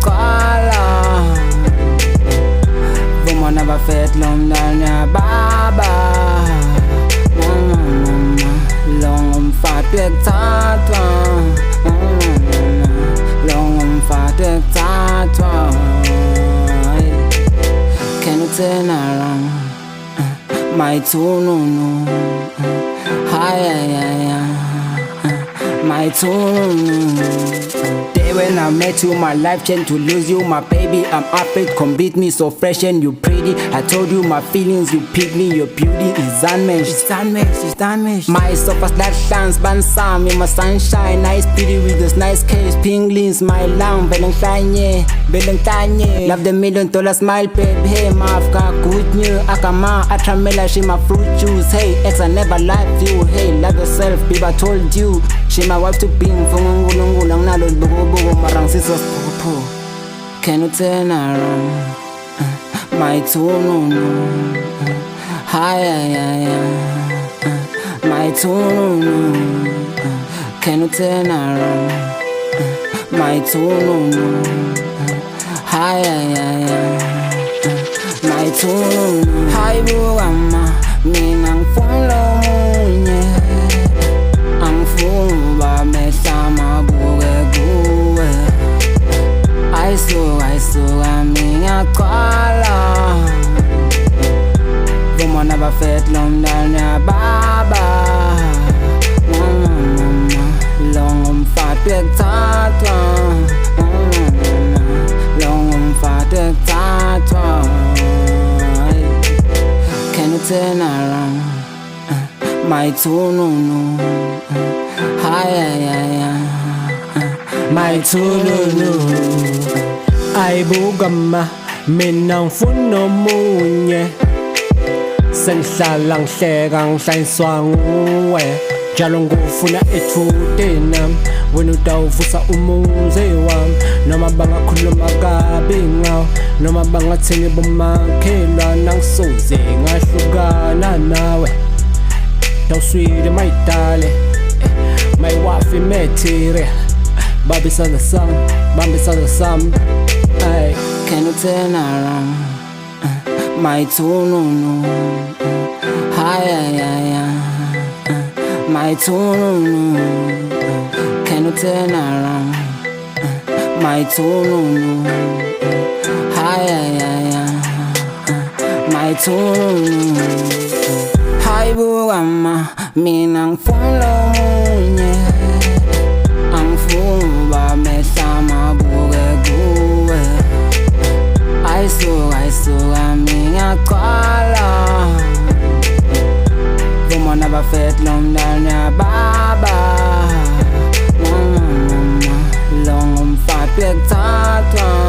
ngiyaqala Vumona bafet lomdana baba Long umfat bekuthathwa Long umfat bekuthathwa Can you turn around my tune Hi my tune Day when I met you, my life changed to lose you. My baby, I'm afraid, complete me so fresh and you pretty. I told you my feelings, you pick me, your beauty is unmatched. It's unmatched. My sofa that shines, bansam in my sunshine. Nice pretty with this nice case, pink leans, my lamb, belong tanye. Love the $1 million smile, babe. Hey, I've got good news. Akama, Atramela, she my fruit juice. Hey, ex, I never liked you. Hey, love yourself, babe, I told you. She my wife to ping for lang na lol bugo marang sisos po. Can you turn around my tune Hi my tune Can you turn around my tune Hi my tune Hi buama minang follow munye ang fumba mesama buge guwe I saw ngiyaqala Vumona bafet lomdana baba Long umfat bekuthathwa Long umfat bekuthathwa Can you turn around my tune Hi my tune Ayibukama mina ngifuna omunye Sengihlala ngihleka ngihlanyiswa nguwe Njalo ngufuna ethude nami Wena utawuvusa umuzi wami Noma bangakhuluma kabi ngawo Noma bangathini bomakhelwana Ngisoze ngahlukana nawe Tawuswile my darling My wife material Bambisana sam Ay. Can you turn around my tune Hi my tune Can you turn around my tune Hi my tune Hi buama minang follow munye ang fumba mesama buge guwe I saw ngiyaqala Vumona bafet lomdana baba Long umfat bekuthathwa